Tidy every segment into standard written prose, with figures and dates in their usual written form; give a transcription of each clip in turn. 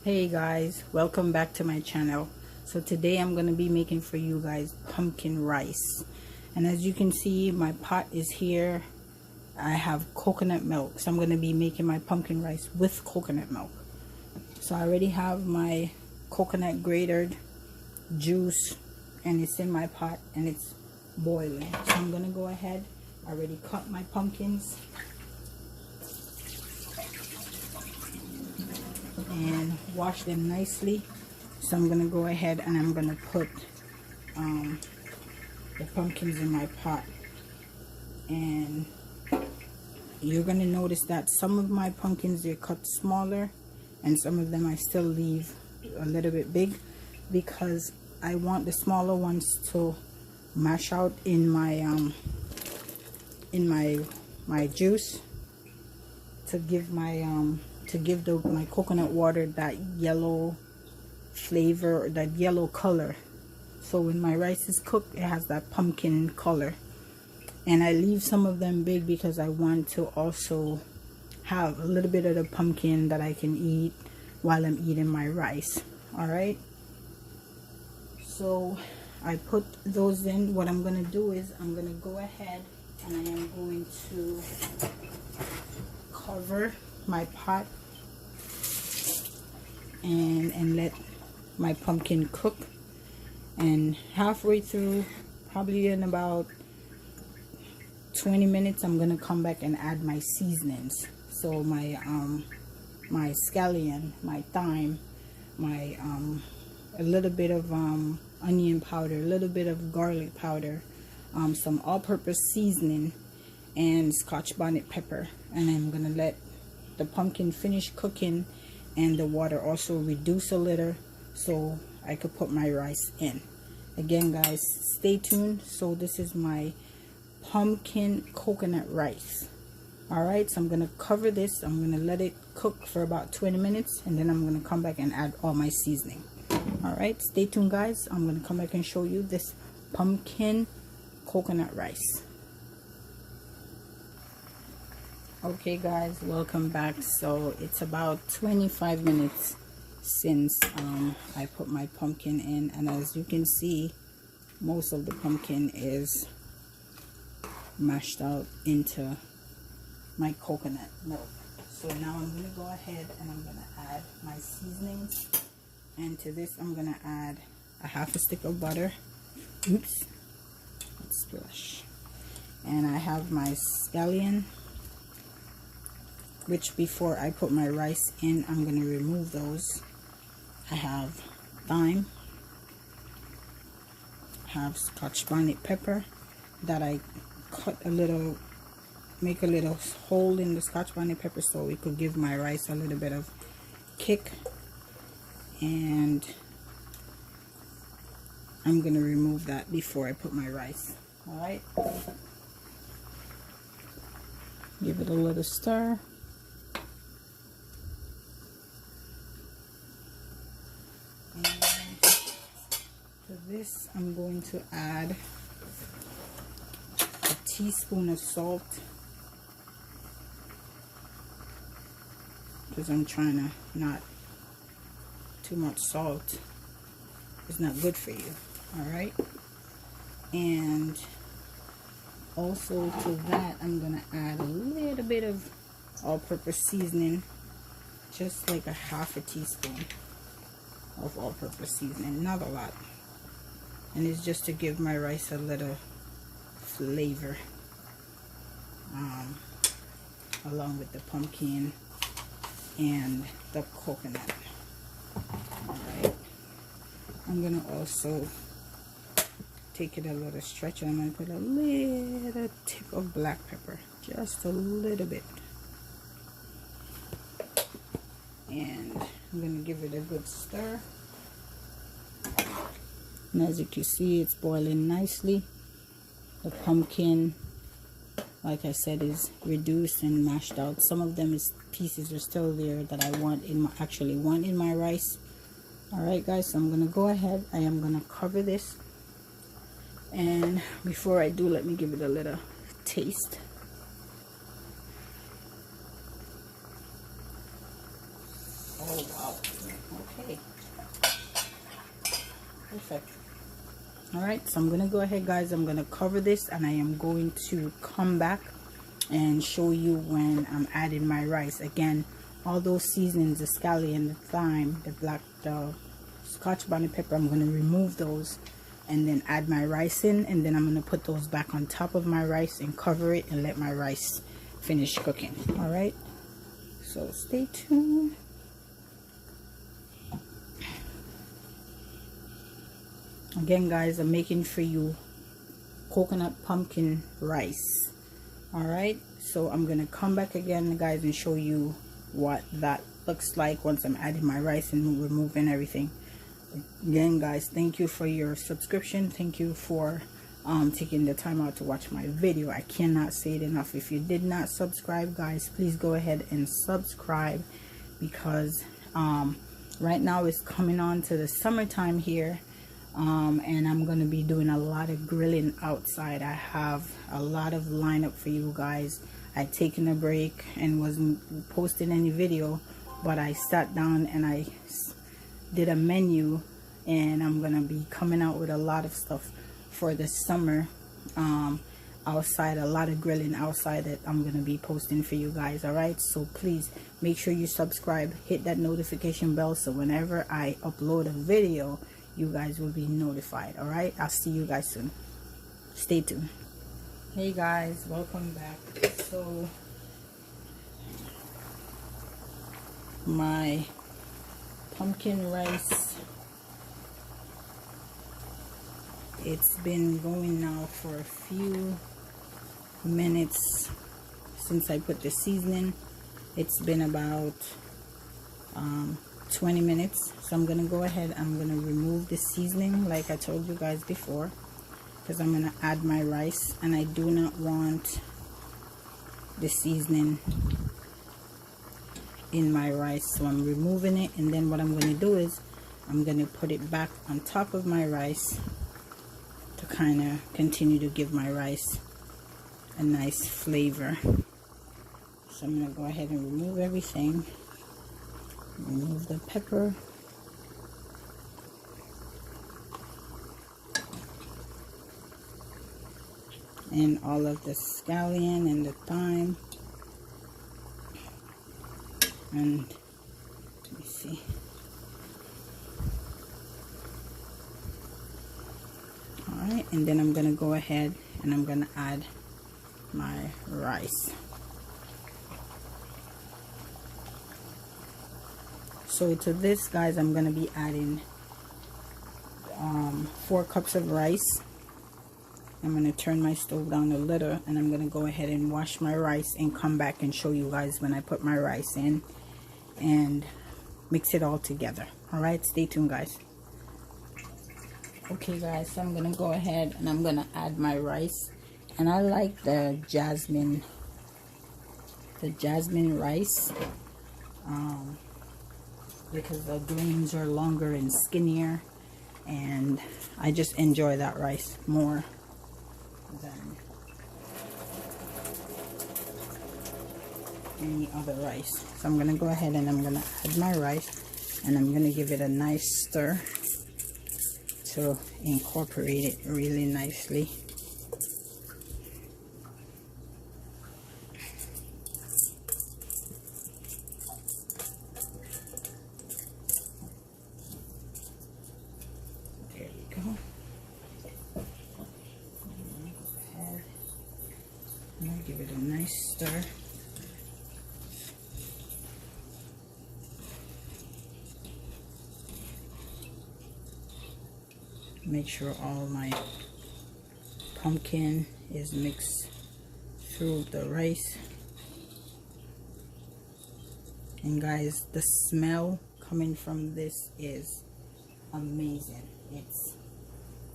Hey guys, welcome back to my channel. So today I'm going to be making for you guys pumpkin rice. And as you can see, my pot is here. I have coconut milk, so I'm going to be making my pumpkin rice with coconut milk. So I already have my coconut grated juice and it's in my pot and it's boiling. So I'm going to go ahead. I already cut my pumpkins and wash them nicely. So I'm gonna go ahead and I'm gonna put the pumpkins in my pot, and you're gonna notice that some of my pumpkins, they're cut smaller and some of them I still leave a little bit big because I want the smaller ones to mash out in my my juice to give my my coconut water that yellow flavor, that yellow color. So when my rice is cooked, it has that pumpkin color. And I leave some of them big because I want to also have a little bit of the pumpkin that I can eat while I'm eating my rice. Alright, so I put those in. What I'm going to do is I'm going to go ahead and I am going to cover my pot and let my pumpkin cook, and halfway through, probably in about 20 minutes, I'm gonna come back and add my seasonings. So my my scallion, my thyme, my a little bit of onion powder, a little bit of garlic powder, some all-purpose seasoning, and Scotch bonnet pepper. And I'm gonna let the pumpkin finish cooking and the water also reduce a little so I could put my rice in. Again guys, stay tuned. So this is my pumpkin coconut rice. Alright, so I'm gonna cover this. I'm gonna let it cook for about 20 minutes and then I'm gonna come back and add all my seasoning. Alright, stay tuned guys. I'm gonna come back and show you this pumpkin coconut rice. Okay guys, welcome back. So it's about 25 minutes since I put my pumpkin in, and as you can see, most of the pumpkin is mashed out into my coconut milk. So now I'm going to go ahead and I'm going to add my seasonings, and to this I'm going to add a half a stick of butter. Oops, let's splash. And I have my scallion, which before I put my rice in, I'm going to remove those. I have thyme, have Scotch bonnet pepper that I cut a little, make a little hole in the Scotch bonnet pepper so it could give my rice a little bit of kick. And I'm going to remove that before I put my rice. Alright, give it a little stir. To this I'm going to add a teaspoon of salt, because I'm trying to not too much salt. It's not good for you. Alright, and also to that I'm gonna add a little bit of all-purpose seasoning, just like a half a teaspoon of all-purpose seasoning, not a lot. And it's just to give my rice a little flavor along with the pumpkin and the coconut. Alright, I'm gonna also take it a little stretch. I'm gonna put a little tip of black pepper, just a little bit, and I'm gonna give it a good stir. And as you can see, it's boiling nicely. The pumpkin, like I said, is reduced and mashed out. Some of them pieces are still there that I want in my, actually want in my rice. Alright guys, so I'm gonna go ahead. I am gonna cover this, and before I do, let me give it a little taste. Oh Wow. Okay. Perfect. All right, so I'm gonna go ahead, guys. I'm gonna cover this, and I am going to come back and show you when I'm adding my rice. Again, all those seasonings, the scallion, the thyme, the scotch bonnet pepper, I'm gonna remove those and then add my rice in, and then I'm gonna put those back on top of my rice and cover it and let my rice finish cooking. All right, so stay tuned. Again, guys, I'm making for you coconut pumpkin rice. All right, so I'm gonna come back again, guys, and show you what that looks like once I'm adding my rice and removing everything. Again, guys, thank you for your subscription. Thank you for taking the time out to watch my video. I cannot say it enough. If you did not subscribe, guys, please go ahead and subscribe, because right now it's coming on to the summertime here, and I'm gonna be doing a lot of grilling outside. I have a lot of lineup for you guys. I'd taken a break and wasn't posting any video, but I sat down and I did a menu, and I'm gonna be coming out with a lot of stuff for the summer outside, a lot of grilling outside that I'm gonna be posting for you guys. All right, so please make sure you subscribe, hit that notification bell, so whenever I upload a video, you guys will be notified. All right, I'll see you guys soon. Stay tuned. Hey guys, welcome back. So my pumpkin rice, it's been going now for a few minutes since I put the seasoning. It's been about 20 minutes. So I'm gonna go ahead, I'm gonna remove the seasoning like I told you guys before, because I'm gonna add my rice, and I do not want the seasoning in my rice. So I'm removing it, and then what I'm going to do is I'm going to put it back on top of my rice to kind of continue to give my rice a nice flavor. So I'm going to go ahead and remove everything. Remove the pepper. And all of the scallion and the thyme. And let me see. Alright, and then I'm going to go ahead and I'm going to add my rice. So to this, guys, I'm going to be adding 4 cups of rice. I'm going to turn my stove down a little, and I'm going to go ahead and wash my rice and come back and show you guys when I put my rice in and mix it all together. All right, stay tuned, guys. Okay, guys, so I'm going to go ahead and I'm going to add my rice, and I like the jasmine rice because the grains are longer and skinnier, and I just enjoy that rice more than any other rice. So I'm gonna go ahead and I'm gonna add my rice, and I'm gonna give it a nice stir to incorporate it really nicely. There we go. And I'll give it a nice stir. Make sure all my pumpkin is mixed through the rice. And guys, the smell coming from this is amazing. It's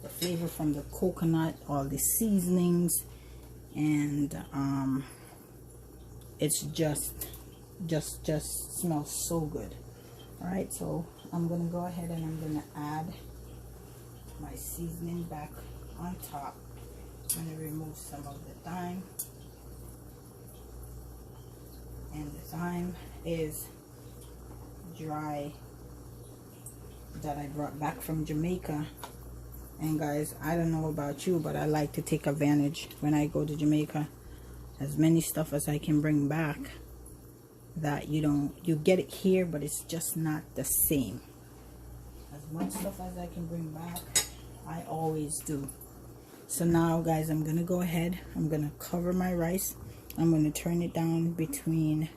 the flavor from the coconut, all the seasonings, and it's just smells so good. All right, so I'm gonna go ahead and I'm gonna add my seasoning back on top. I'm gonna remove some of the thyme, and the thyme is dry that I brought back from Jamaica. And guys, I don't know about you, but I like to take advantage when I go to Jamaica, as many stuff as I can bring back that you get it here, but it's just not the same. As much stuff as I can bring back, I always do. So now guys, I'm gonna go ahead, I'm gonna cover my rice. I'm gonna turn it down between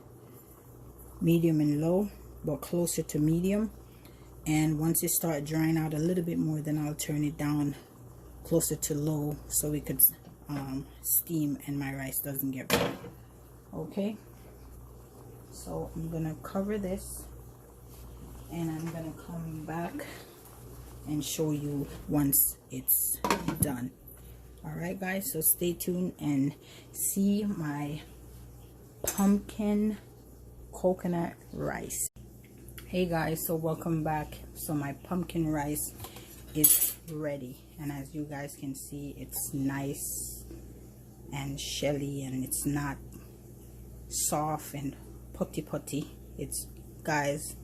medium and low, but closer to medium. And once it starts drying out a little bit more, then I'll turn it down closer to low so we could steam and my rice doesn't get burnt. Okay, so I'm gonna cover this and I'm gonna come back and show you once it's done. Alright guys, so stay tuned and see my pumpkin coconut rice. Hey guys, so welcome back. So my pumpkin rice is ready, and as you guys can see, it's nice and shelly, and it's not soft and putty. It's, guys,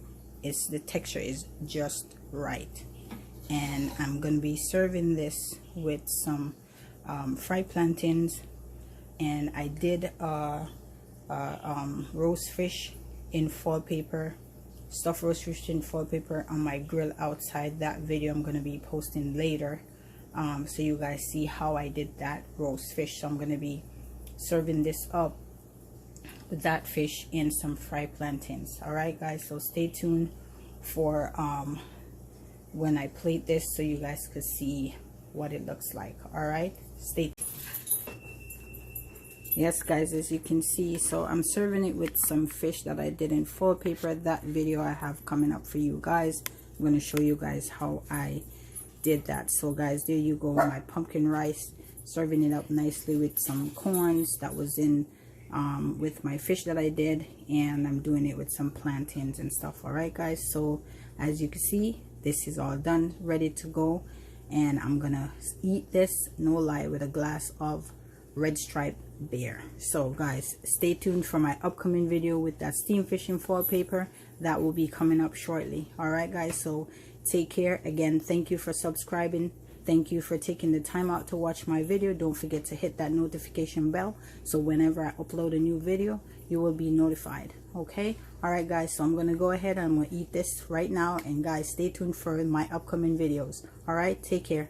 it's, the texture is just right. And I'm gonna be serving this with some fried plantains, and I did roast fish in foil paper, stuffed roast fish in foil paper on my grill outside. That video I'm going to be posting later, so you guys see how I did that roast fish. So I'm going to be serving this up with that fish and some fried plantains. Alright guys, so stay tuned for when I plate this so you guys could see what it looks like. Alright, stay tuned. Yes guys, as you can see, so I'm serving it with some fish that I did in foil paper. That video I have coming up for you guys. I'm going to show you guys how I did that. So guys, there you go, my pumpkin rice, serving it up nicely with some corns that was in with my fish that I did, and I'm doing it with some plantains and stuff. Alright guys, so as you can see, this is all done, ready to go, and I'm gonna eat this, no lie, with a glass of red stripe beer. So guys, stay tuned for my upcoming video with that steam fish in foil paper. That will be coming up shortly. Alright guys, so take care. Again, thank you for subscribing. Thank you for taking the time out to watch my video. Don't forget to hit that notification bell so whenever I upload a new video, you will be notified. Okay, alright guys, so I'm gonna go ahead and I'm gonna eat this right now, and guys, stay tuned for my upcoming videos. Alright, take care.